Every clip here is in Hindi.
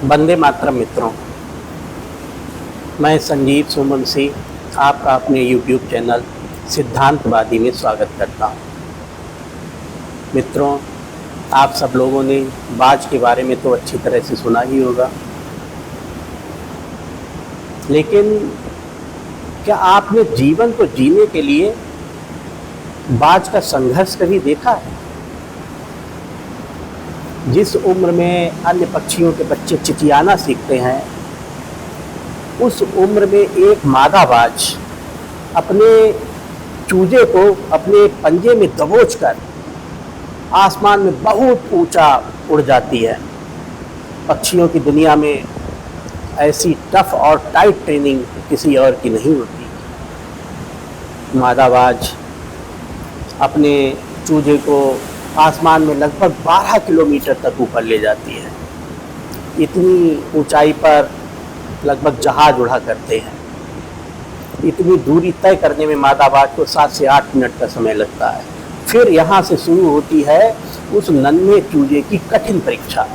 वंदे मातरम मित्रों, मैं संजीव सुमन आपका अपने YouTube चैनल सिद्धांतवादी में स्वागत करता हूँ। मित्रों, आप सब लोगों ने बाज के बारे में तो अच्छी तरह से सुना ही होगा, लेकिन क्या आपने जीवन को जीने के लिए बाज का संघर्ष कभी देखा है? जिस उम्र में अन्य पक्षियों के बच्चे चिचियाना सीखते हैं, उस उम्र में एक मादा बाज अपने चूजे को अपने पंजे में दबोचकर आसमान में बहुत ऊंचा उड़ जाती है। पक्षियों की दुनिया में ऐसी टफ और टाइट ट्रेनिंग किसी और की नहीं होती। मादा बाज अपने चूजे को आसमान में लगभग 12 किलोमीटर तक ऊपर ले जाती है। इतनी ऊंचाई पर लगभग जहाज उड़ा करते हैं। इतनी दूरी तय करने में मादा बाज को 7 से 8 मिनट का समय लगता है। फिर यहाँ से शुरू होती है उस नन्हे चूजे की कठिन परीक्षा।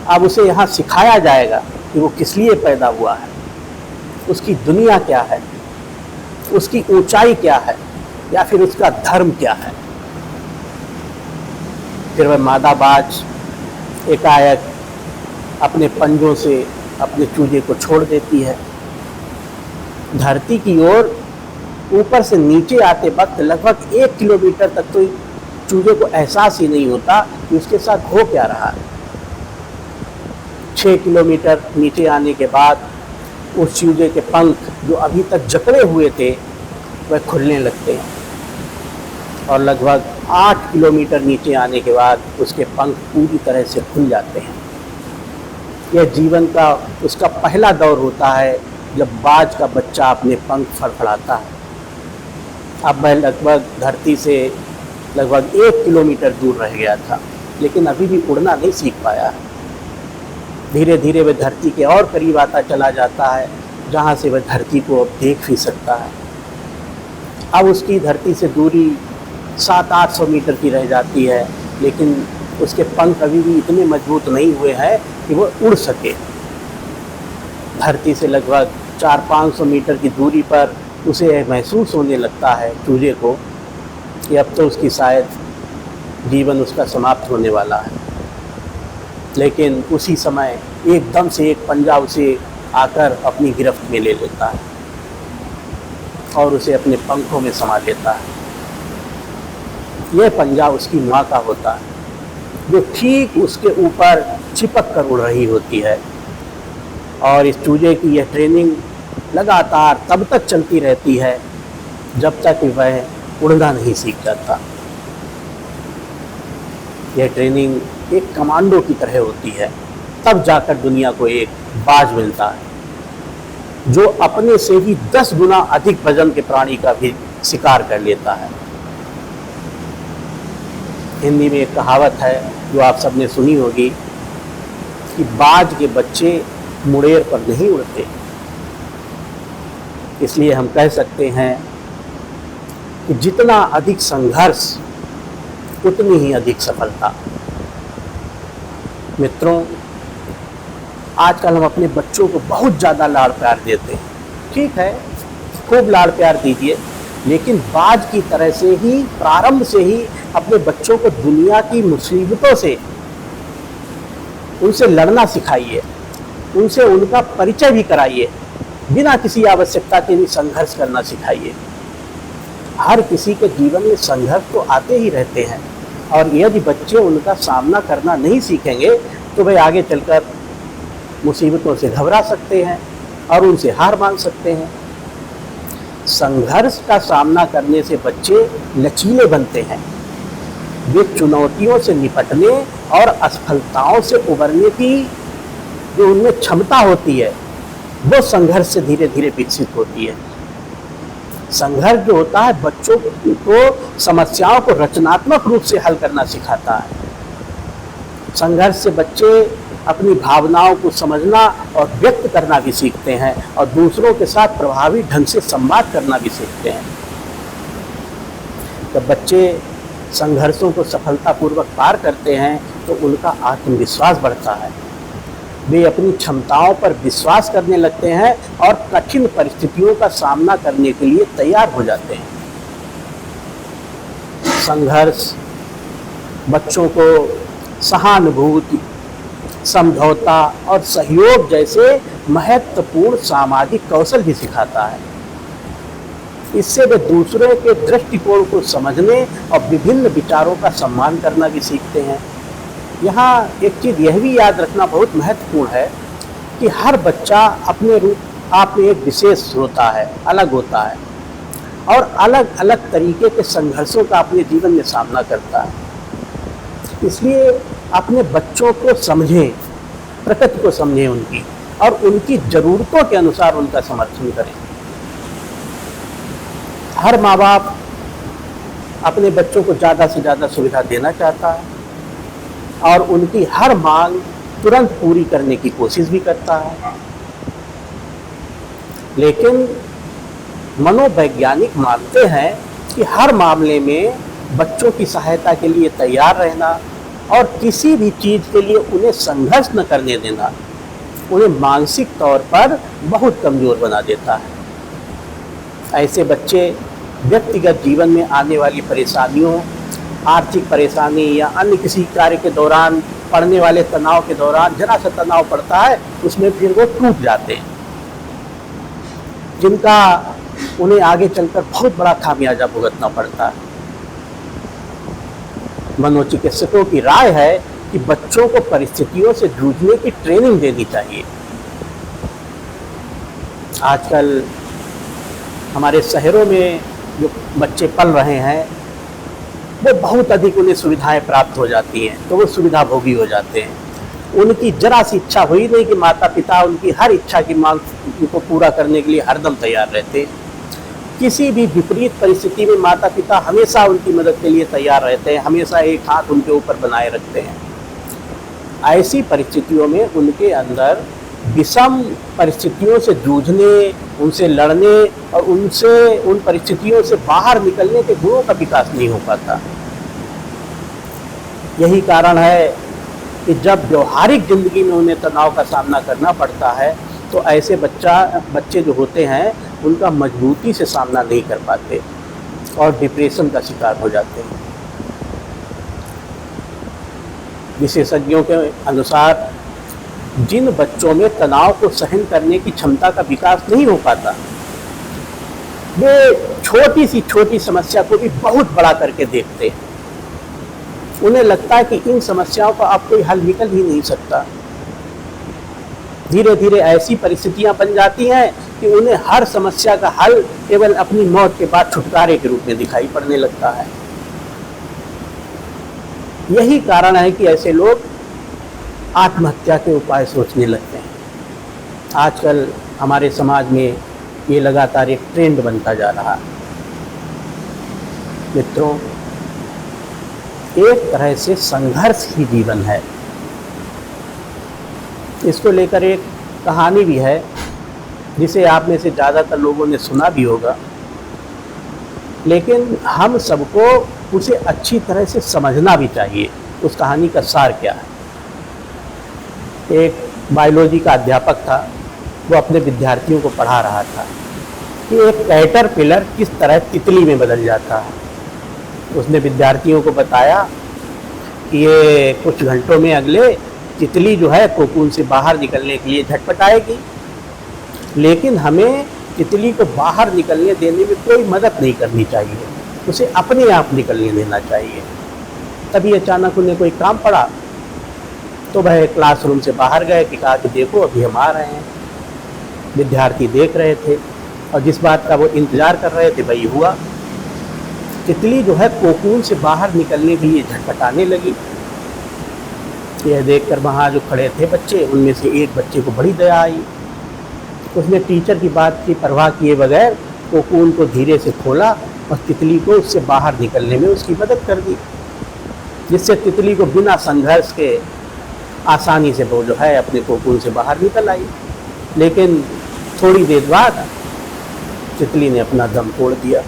अब उसे यहाँ सिखाया जाएगा कि वो किस लिए पैदा हुआ है, उसकी दुनिया क्या है, उसकी ऊंचाई क्या है, या फिर उसका धर्म क्या है। फिर वह मादा बाज एकाएक अपने पंजों से अपने चूजे को छोड़ देती है। धरती की ओर ऊपर से नीचे आते वक्त लगभग 1 किलोमीटर तक तो चूजे को एहसास ही नहीं होता कि उसके साथ हो क्या रहा है। 6 किलोमीटर नीचे आने के बाद उस चूजे के पंख जो अभी तक जकड़े हुए थे वह खुलने लगते हैं, और लगभग 8 किलोमीटर नीचे आने के बाद उसके पंख पूरी तरह से खुल जाते हैं। यह जीवन का उसका पहला दौर होता है जब बाज का बच्चा अपने पंख फड़फड़ाता है। अब वह लगभग धरती से लगभग 1 किलोमीटर दूर रह गया था, लेकिन अभी भी उड़ना नहीं सीख पाया है। धीरे धीरे वह धरती के और करीब आता चला जाता है, जहाँ से वह धरती को अब देख भी सकता है। अब उसकी धरती से दूरी 700-800 मीटर की रह जाती है, लेकिन उसके पंख अभी भी इतने मजबूत नहीं हुए हैं कि वो उड़ सके। धरती से लगभग 400-500 मीटर की दूरी पर उसे महसूस होने लगता है चूजे को कि अब तो उसकी शायद जीवन उसका समाप्त होने वाला है। लेकिन उसी समय एकदम से एक पंजा उसे आकर अपनी गिरफ्त में ले लेता है और उसे अपने पंखों में समा लेता है। यह पंजा उसकी माँ का होता है, जो ठीक उसके ऊपर चिपक कर उड़ रही होती है। और इस चूजे की यह ट्रेनिंग लगातार तब तक चलती रहती है जब तक वह उड़ना नहीं सीख जाता। यह ट्रेनिंग एक कमांडो की तरह होती है, तब जाकर दुनिया को एक बाज मिलता है जो अपने से ही 10 गुना अधिक वजन के प्राणी का भी शिकार कर लेता है। हिंदी में एक कहावत है जो आप सबने सुनी होगी कि बाज के बच्चे मुड़ेर पर नहीं उड़ते। इसलिए हम कह सकते हैं कि जितना अधिक संघर्ष उतनी ही अधिक सफलता। मित्रों, आजकल हम अपने बच्चों को बहुत ज़्यादा लाड़ प्यार देते हैं। ठीक है, खूब लाड़ प्यार दीजिए, लेकिन बाज की तरह से ही प्रारंभ से ही अपने बच्चों को दुनिया की मुसीबतों से उनसे लड़ना सिखाइए, उनसे उनका परिचय भी कराइए। बिना किसी आवश्यकता के भी संघर्ष करना सिखाइए। हर किसी के जीवन में संघर्ष तो आते ही रहते हैं, और यदि बच्चे उनका सामना करना नहीं सीखेंगे तो वे आगे चलकर मुसीबतों से घबरा सकते हैं और उनसे हार मान सकते हैं। संघर्ष का सामना करने से बच्चे लचीले बनते हैं। वे चुनौतियों से निपटने और असफलताओं से उबरने की जो उनमें क्षमता होती है, वो संघर्ष से धीरे धीरे विकसित होती है। संघर्ष जो होता है बच्चों को समस्याओं को रचनात्मक रूप से हल करना सिखाता है। संघर्ष से बच्चे अपनी भावनाओं को समझना और व्यक्त करना भी सीखते हैं, और दूसरों के साथ प्रभावी ढंग से संवाद करना भी सीखते हैं। जब बच्चे संघर्षों को सफलतापूर्वक पार करते हैं तो उनका आत्मविश्वास बढ़ता है, वे अपनी क्षमताओं पर विश्वास करने लगते हैं और कठिन परिस्थितियों का सामना करने के लिए तैयार हो जाते हैं। संघर्ष बच्चों को सहानुभूति, समझौता और सहयोग जैसे महत्वपूर्ण सामाजिक कौशल भी सिखाता है। इससे वे दूसरों के दृष्टिकोण को समझने और विभिन्न विचारों का सम्मान करना भी सीखते हैं। यहाँ एक चीज़ यह भी याद रखना बहुत महत्वपूर्ण है कि हर बच्चा अपने रूप आप में एक विशेष होता है, अलग होता है और अलग अलग तरीके के संघर्षों का अपने जीवन में सामना करता है। इसलिए अपने बच्चों को समझें, प्रकृति को समझें उनकी, और उनकी ज़रूरतों के अनुसार उनका समर्थन करें। हर माँ बाप अपने बच्चों को ज़्यादा से ज़्यादा सुविधा देना चाहता है और उनकी हर मांग तुरंत पूरी करने की कोशिश भी करता है, लेकिन मनोवैज्ञानिक मानते हैं कि हर मामले में बच्चों की सहायता के लिए तैयार रहना और किसी भी चीज़ के लिए उन्हें संघर्ष न करने देना उन्हें मानसिक तौर पर बहुत कमज़ोर बना देता है। ऐसे बच्चे व्यक्तिगत जीवन में आने वाली परेशानियों, आर्थिक परेशानी या अन्य किसी कार्य के दौरान पड़ने वाले तनाव के दौरान जरा सा तनाव पड़ता है, उसमें फिर वो टूट जाते हैं, जिनका उन्हें आगे चलकर बहुत बड़ा खामियाजा भुगतना पड़ता है। मनोचिकित्सकों की राय है कि बच्चों को परिस्थितियों से जूझने की ट्रेनिंग देनी चाहिए। आजकल हमारे शहरों में जो बच्चे पल रहे हैं वो बहुत अधिक उन्हें सुविधाएं प्राप्त हो जाती हैं, तो वो सुविधा भोगी हो जाते हैं। उनकी जरा सी इच्छा हुई नहीं कि माता पिता उनकी हर इच्छा की मांग को पूरा करने के लिए हरदम तैयार रहते हैं। किसी भी विपरीत परिस्थिति में माता पिता हमेशा उनकी मदद के लिए तैयार रहते हैं, हमेशा एक हाथ उनके ऊपर बनाए रखते हैं। ऐसी परिस्थितियों में उनके अंदर विषम परिस्थितियों से जूझने, उनसे लड़ने और उन परिस्थितियों से बाहर निकलने के गुणों का विकास नहीं हो पाता। यही कारण है कि जब व्यवहारिक जिंदगी में उन्हें तनाव का सामना करना पड़ता है तो ऐसे बच्चे जो होते हैं उनका मजबूती से सामना नहीं कर पाते और डिप्रेशन का शिकार हो जाते हैं। विशेषज्ञों के अनुसार जिन बच्चों में तनाव को सहन करने की क्षमता का विकास नहीं हो पाता, वे छोटी समस्या को भी बहुत बड़ा करके देखते हैं। उन्हें लगता है कि इन समस्याओं का अब कोई हल निकल ही नहीं सकता। धीरे धीरे ऐसी परिस्थितियां बन जाती हैं कि उन्हें हर समस्या का हल केवल अपनी मौत के बाद छुटकारे के रूप में दिखाई पड़ने लगता है। यही कारण है कि ऐसे लोग आत्महत्या के उपाय सोचने लगते हैं। आजकल हमारे समाज में ये लगातार एक ट्रेंड बनता जा रहा है। मित्रों, एक तरह से संघर्ष ही जीवन है। इसको लेकर एक कहानी भी है जिसे आप में से ज़्यादातर लोगों ने सुना भी होगा, लेकिन हम सबको उसे अच्छी तरह से समझना भी चाहिए। उस कहानी का सार क्या है? एक बायोलॉजी का अध्यापक था, वो अपने विद्यार्थियों को पढ़ा रहा था कि एक कैटरपिलर किस तरह तितली में बदल जाता है। उसने विद्यार्थियों को बताया कि ये कुछ घंटों में अगले तितली जो है कोकून से बाहर निकलने के लिए झटपटाएगी, लेकिन हमें तितली को बाहर निकलने देने में कोई मदद नहीं करनी चाहिए, उसे अपने आप निकलने देना चाहिए। तभी अचानक उन्हें कोई काम पड़ा तो वह क्लासरूम से बाहर गए कि कहा कि देखो अभी हम आ रहे हैं। विद्यार्थी देख रहे थे और जिस बात का वो इंतज़ार कर रहे थे वही हुआ। तितली जो है कोकून से बाहर निकलने के लिए झटपटाने लगी। यह देखकर वहाँ जो खड़े थे बच्चे, उनमें से एक बच्चे को बड़ी दया आई। उसने टीचर की बात की परवाह किए बगैर कोकून को धीरे से खोला और तितली को उससे बाहर निकलने में उसकी मदद कर दी, जिससे तितली को बिना संघर्ष के आसानी से वो जो है अपने कोकून से बाहर निकल आई। लेकिन थोड़ी देर बाद तितली ने अपना दम तोड़ दिया,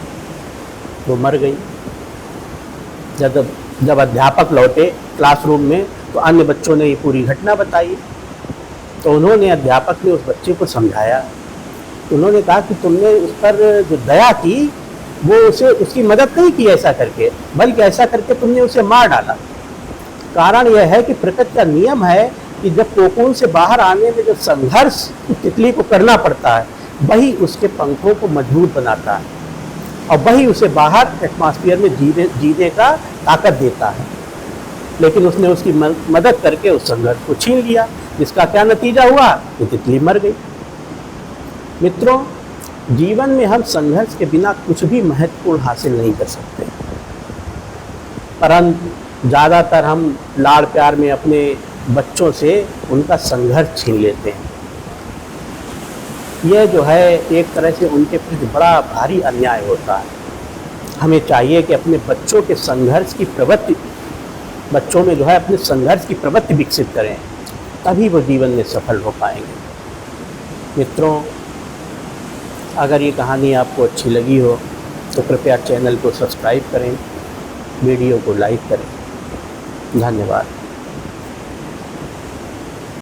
वो मर गई। जब अध्यापक लौटे क्लासरूम में तो अन्य बच्चों ने ये पूरी घटना बताई। तो उन्होंने, अध्यापक ने उस बच्चे को समझाया। उन्होंने कहा कि तुमने उस पर जो दया की वो उसे उसकी मदद नहीं की ऐसा करके, बल्कि ऐसा करके तुमने उसे मार डाला। कारण यह है कि प्रकृति का नियम है कि जब कोकून से बाहर आने में जो संघर्ष तितली को करना पड़ता है, वही उसके पंखों को मजबूत बनाता है और वही उसे बाहर एटमॉस्फेयर में जीने का ताकत देता है। लेकिन उसने उसकी मदद करके उस संघर्ष को छीन लिया, जिसका क्या नतीजा हुआ कि तितली मर गई। मित्रों, जीवन में हम संघर्ष के बिना कुछ भी महत्वपूर्ण हासिल नहीं कर सकते, परंतु ज़्यादातर हम लाड़ प्यार में अपने बच्चों से उनका संघर्ष छीन लेते हैं। यह जो है एक तरह से उनके प्रति बड़ा भारी अन्याय होता है। हमें चाहिए कि अपने बच्चों के संघर्ष की प्रवृत्ति, बच्चों में जो है अपने संघर्ष की प्रवृत्ति विकसित करें, तभी वो जीवन में सफल हो पाएंगे। मित्रों, अगर ये कहानी आपको अच्छी लगी हो तो कृपया चैनल को सब्सक्राइब करें, वीडियो को लाइक करें। धन्यवाद।